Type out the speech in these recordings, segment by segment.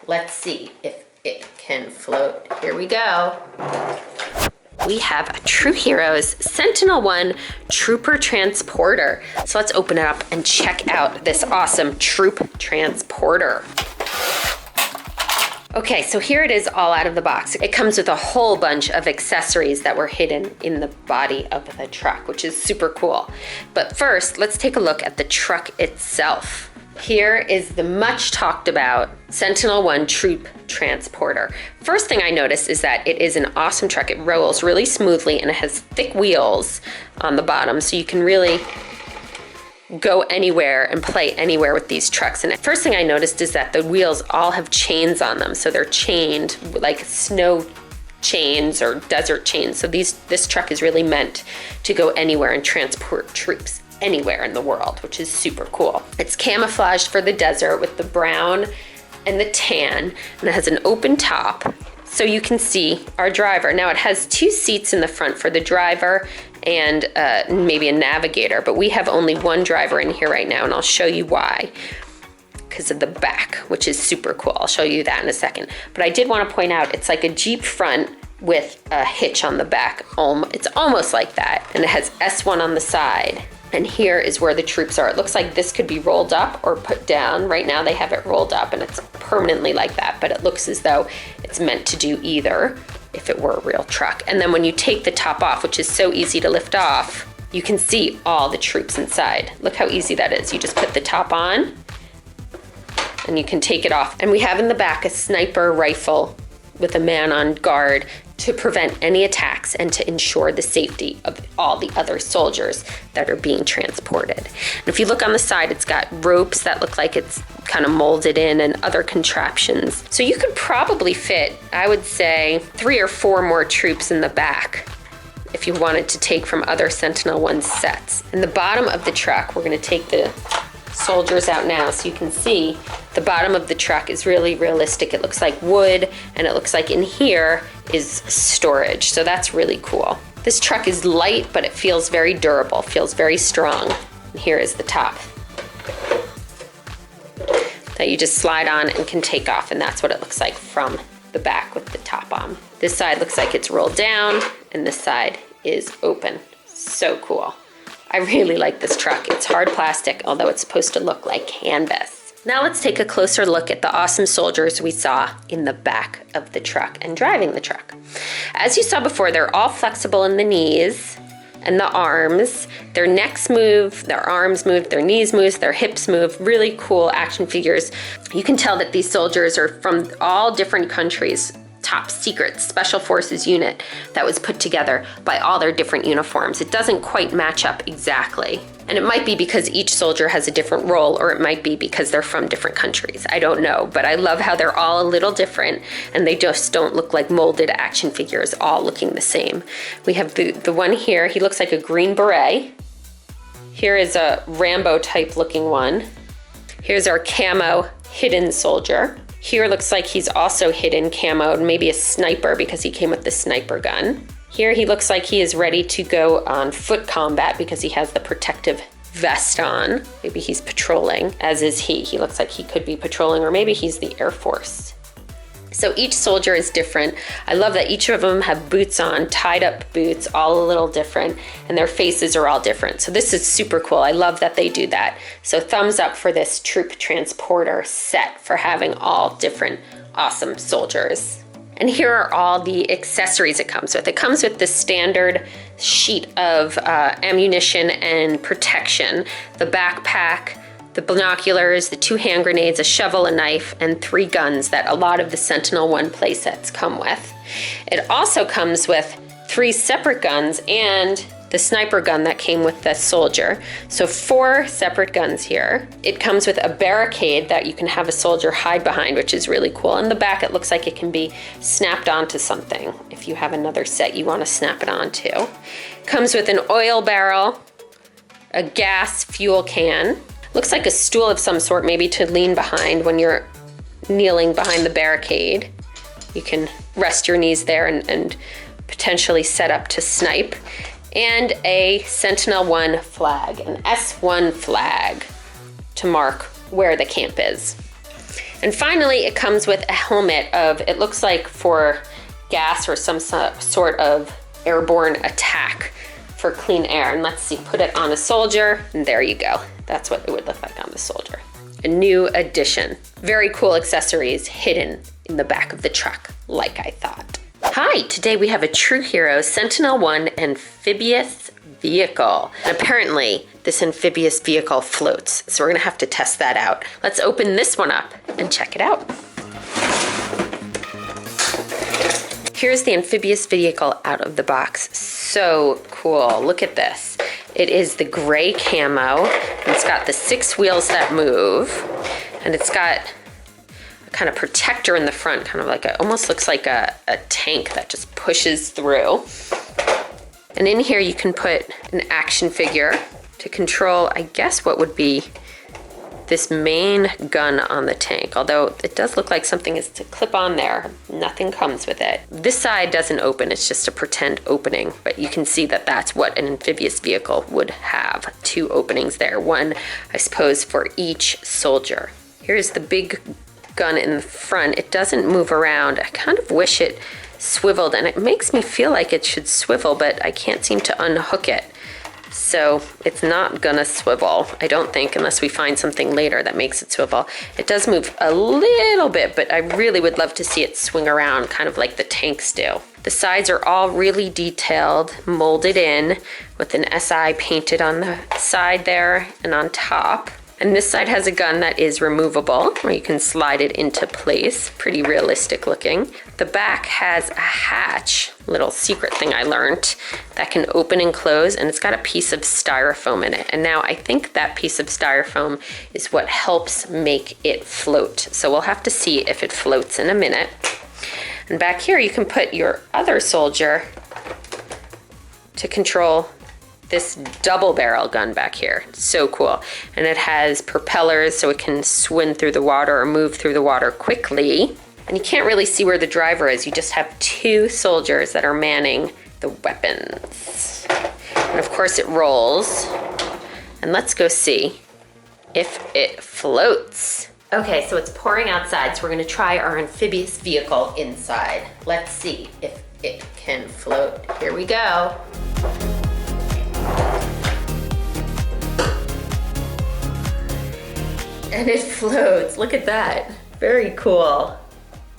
Let's see if it can float. Here we go. We have a True Heroes Sentinel 1 Trooper Transporter. So let's open it up and check out this awesome troop transporter. Okay, so here it is all out of the box. It comes with a whole bunch of accessories that were hidden in the body of the truck, which is super cool. But first, let's take a look at the truck itself. Here is the much talked about Sentinel 1 Troop Transporter. First thing I noticed is that it is an awesome truck. It rolls really smoothly and it has thick wheels on the bottom, so you can really go anywhere and play anywhere with these trucks. And the first thing I noticed is that the wheels all have chains on them. So they're chained like snow chains or desert chains. So this truck is really meant to go anywhere and transport troops anywhere in the world, which is super cool. It's camouflaged for the desert with the brown and the tan, and it has an open top so you can see our driver. Now it has 2 seats in the front for the driver and maybe a navigator, but we have only one driver in here right now, and I'll show you why. Because of the back, which is super cool. I'll show you that in a second. But I did want to point out, it's like a Jeep front with a hitch on the back. It's almost like that, and it has S1 on the side. And here is where the troops are. It looks like this could be rolled up or put down. Right now they have it rolled up and it's permanently like that, but it looks as though it's meant to do either if it were a real truck. And then when you take the top off, which is so easy to lift off, you can see all the troops inside. Look how easy that is. You just put the top on and you can take it off. And we have in the back a sniper rifle with a man on guard to prevent any attacks and to ensure the safety of all the other soldiers that are being transported. And if you look on the side, it's got ropes that look like it's kind of molded in and other contraptions. So you could probably fit, I would say, 3 or 4 more troops in the back if you wanted to take from other Sentinel 1 sets. In the bottom of the truck, we're going to take the soldiers out now so you can see the bottom of the truck is really realistic. It looks like wood, and it looks like in here is storage, so that's really cool. This truck is light, but it feels very durable, feels very strong. And here is the top that you just slide on and can take off, and that's what it looks like from the back with the top on. This side looks like it's rolled down, and this side is open. So cool. I really like this truck. It's hard plastic, although it's supposed to look like canvas. Now let's take a closer look at the awesome soldiers we saw in the back of the truck and driving the truck. As you saw before, they're all flexible in the knees and the arms. Their necks move, their arms move, their knees move, their hips move. Really cool action figures. You can tell that these soldiers are from all different countries. Top secret special forces unit that was put together by all their different uniforms. It doesn't quite match up exactly. And it might be because each soldier has a different role, or it might be because they're from different countries. I don't know, but I love how they're all a little different and they just don't look like molded action figures all looking the same. We have the one here, he looks like a green beret. Here is a Rambo type looking one. Here's our camo hidden soldier. Here looks like he's also hidden camoed, maybe a sniper because he came with the sniper gun. Here he looks like he is ready to go on foot combat because he has the protective vest on. Maybe he's patrolling, as is he. He looks like he could be patrolling, or maybe he's the Air Force. So each soldier is different. I love that each of them have boots on, tied up boots, all a little different, and their faces are all different. So this is super cool. I love that they do that. So thumbs up for this troop transporter set for having all different awesome soldiers. And here are all the accessories it comes with. It comes with the standard sheet of ammunition and protection, the backpack, the binoculars, the 2 hand grenades, a shovel, a knife, and 3 guns that a lot of the Sentinel 1 playsets come with. It also comes with 3 separate guns and the sniper gun that came with the soldier. So 4 separate guns here. It comes with a barricade that you can have a soldier hide behind, which is really cool. In the back, it looks like it can be snapped onto something if you have another set you want to snap it onto. Comes with an oil barrel, a gas fuel can. Looks like a stool of some sort, maybe to lean behind when you're kneeling behind the barricade. You can rest your knees there and potentially set up to snipe. And a Sentinel 1 flag, an S1 flag to mark where the camp is. And finally, it comes with a helmet of, it looks like for gas or some sort of airborne attack for clean air. And let's see, put it on a soldier, and there you go. That's what it would look like on the soldier. A new addition. Very cool accessories hidden in the back of the truck, like I thought. Hi, today we have a True Heroes Sentinel 1 Amphibious Vehicle. And apparently, this amphibious vehicle floats, so we're gonna have to test that out. Let's open this one up and check it out. Here's the amphibious vehicle out of the box. So cool, look at this. It is the gray camo, and it's got the 6 wheels that move, and it's got a kind of protector in the front, kind of like almost looks like a tank that just pushes through. And in here you can put an action figure to control, I guess, what would be this main gun on the tank, although it does look like something is to clip on there. Nothing comes with it. This side doesn't open, it's just a pretend opening, but you can see that that's what an amphibious vehicle would have. 2 openings there, one, I suppose, for each soldier. Here's the big gun in the front. It doesn't move around. I kind of wish it swiveled, and it makes me feel like it should swivel, but I can't seem to unhook it. So it's not gonna swivel, I don't think, unless we find something later that makes it swivel. It does move a little bit, but I really would love to see it swing around, kind of like the tanks do. The sides are all really detailed, molded in, with an SI painted on the side there and on top. And this side has a gun that is removable, where you can slide it into place. Pretty realistic looking. The back has a hatch, little secret thing I learned, that can open and close, and it's got a piece of styrofoam in it. And now I think that piece of styrofoam is what helps make it float. So we'll have to see if it floats in a minute. And back here you can put your other soldier to control this double barrel gun back here. So cool. And it has propellers so it can swim through the water or move through the water quickly. And you can't really see where the driver is. You just have 2 soldiers that are manning the weapons. And of course it rolls. And let's go see if it floats. Okay, so it's pouring outside, so we're gonna try our amphibious vehicle inside. Let's see if it can float. Here we go. And it floats, look at that. Very cool.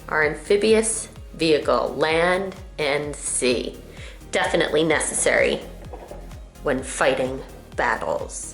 Our amphibious vehicle, land and sea. Definitely necessary when fighting battles.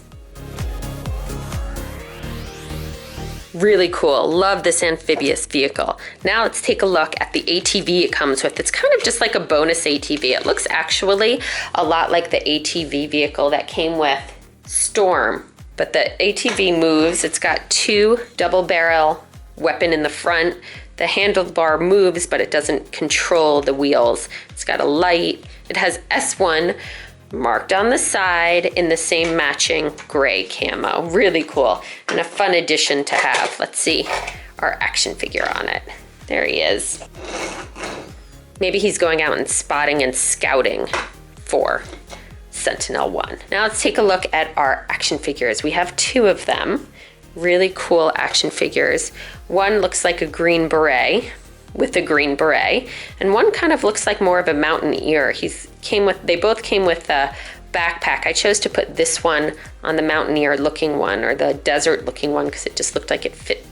Really cool, love this amphibious vehicle. Now let's take a look at the ATV it comes with. It's kind of just like a bonus ATV. It looks actually a lot like the ATV vehicle that came with Storm. But the ATV moves. It's got 2 double barrel weapon in the front. The handlebar moves, but it doesn't control the wheels. It's got a light. It has S1 marked on the side in the same matching gray camo. Really cool and a fun addition to have. Let's see our action figure on it. There he is. Maybe he's going out and spotting and scouting for Sentinel 1. Now let's take a look at our action figures. We have 2 of them. Really cool action figures. One looks like a green beret with a green beret, and one kind of looks like more of a mountaineer. They both came with a backpack. I chose to put this one on the mountaineer looking one, or the desert looking one, because it just looked like it fit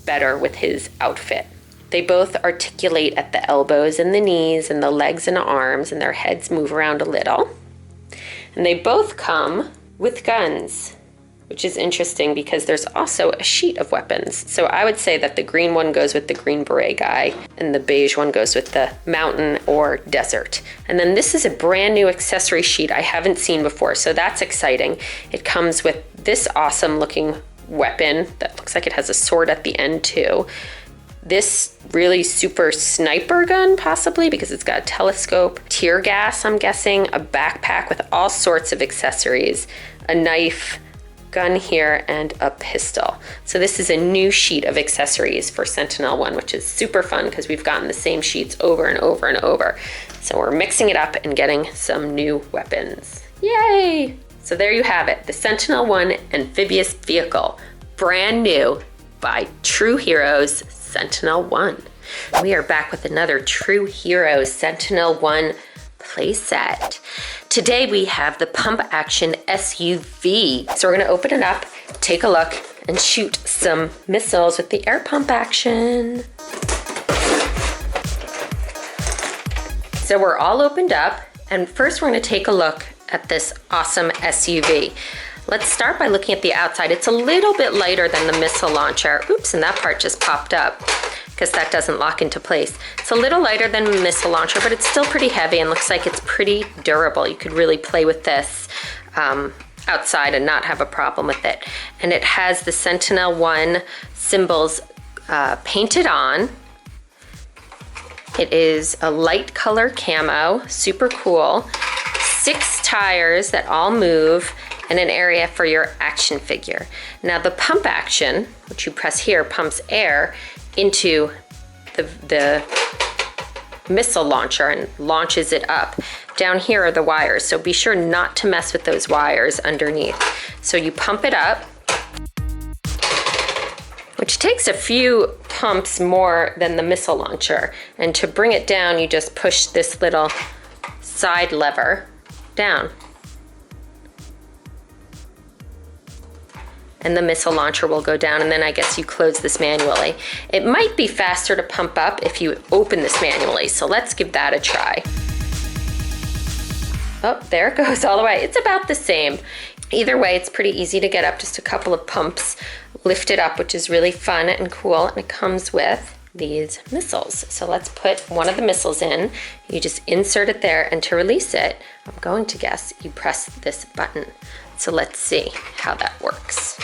better with his outfit. They both articulate at the elbows and the knees and the legs and arms, and their heads move around a little. And they both come with guns, which is interesting because there's also a sheet of weapons. So I would say that the green one goes with the green beret guy and the beige one goes with the mountain or desert. And then this is a brand new accessory sheet I haven't seen before, so that's exciting. It comes with this awesome looking weapon that looks like it has a sword at the end too. This really super sniper gun, possibly, because it's got a telescope, tear gas, I'm guessing, a backpack with all sorts of accessories, a knife, gun here, and a pistol. So this is a new sheet of accessories for Sentinel 1, which is super fun because we've gotten the same sheets over and over and over. So we're mixing it up and getting some new weapons. Yay! So there you have it, the Sentinel 1 Amphibious Vehicle, brand new, by True Heroes Sentinel 1. We are back with another True Heroes Sentinel 1 playset. Today we have the pump action SUV. So we're gonna open it up, take a look, and shoot some missiles with the air pump action. So we're all opened up, and first we're gonna take a look at this awesome SUV. Let's start by looking at the outside. It's a little bit lighter than the missile launcher. Oops, and that part just popped up because that doesn't lock into place. It's a little lighter than the missile launcher, but it's still pretty heavy and looks like it's pretty durable. You could really play with this outside and not have a problem with it. And it has the Sentinel 1 symbols painted on. It is a light color camo, super cool. 6 tires that all move, and an area for your action figure. Now the pump action, which you press here, pumps air into the missile launcher and launches it up. Down here are the wires, so be sure not to mess with those wires underneath. So you pump it up, which takes a few pumps more than the missile launcher. And to bring it down, you just push this little side lever down. And the missile launcher will go down, and then I guess you close this manually. It might be faster to pump up if you open this manually, so let's give that a try. Oh, there it goes all the way. It's about the same. Either way, it's pretty easy to get up, just a couple of pumps, lift it up, which is really fun and cool, and it comes with these missiles. So let's put one of the missiles in. You just insert it there, and to release it, I'm going to guess you press this button. So let's see how that works.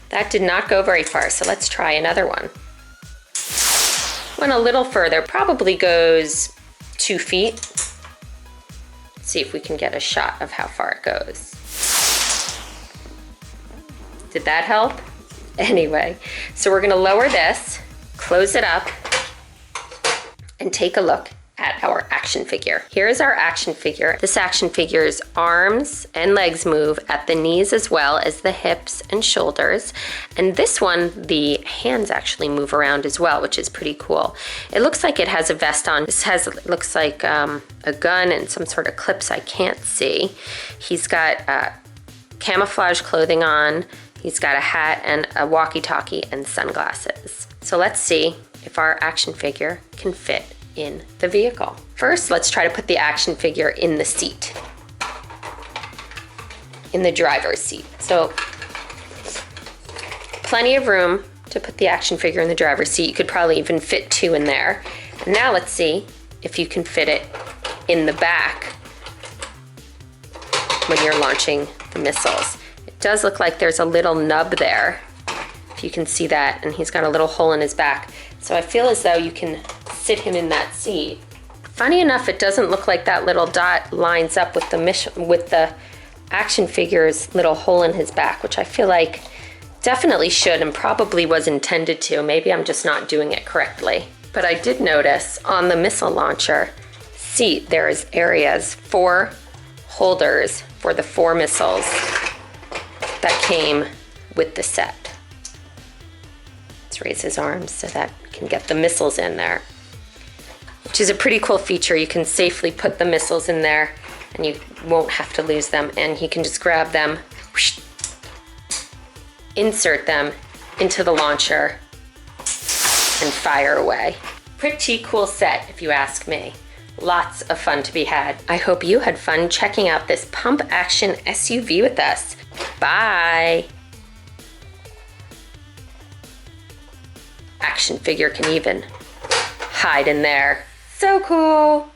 That did not go very far, so let's try another one. Went a little further, probably goes 2 feet. Let's see if we can get a shot of how far it goes. Did that help? Anyway, so we're gonna lower this, close it up, and take a look at our action figure. Here's our action figure. This action figure's arms and legs move at the knees as well as the hips and shoulders. And this one, the hands actually move around as well, which is pretty cool. It looks like it has a vest on. This looks like a gun and some sort of clips I can't see. He's got camouflage clothing on. He's got a hat and a walkie-talkie and sunglasses. So let's see if our action figure can fit in the vehicle. First, let's try to put the action figure in the seat, in the driver's seat. So plenty of room to put the action figure in the driver's seat. You could probably even fit 2 in there. And now let's see if you can fit it in the back when you're launching the missiles. It does look like there's a little nub there, if you can see that, and he's got a little hole in his back. So I feel as though you can sit him in that seat. Funny enough, it doesn't look like that little dot lines up with the action figure's little hole in his back, which I feel like definitely should and probably was intended to. Maybe I'm just not doing it correctly. But I did notice on the missile launcher seat, there's areas, 4 holders for the 4 missiles that came with the set. Let's raise his arms so that we can get the missiles in there, which is a pretty cool feature. You can safely put the missiles in there and you won't have to lose them, and you can just grab them, whoosh, insert them into the launcher and fire away. Pretty cool set if you ask me. Lots of fun to be had. I hope you had fun checking out this pump action SUV with us. Bye. Action figure can even hide in there. So cool.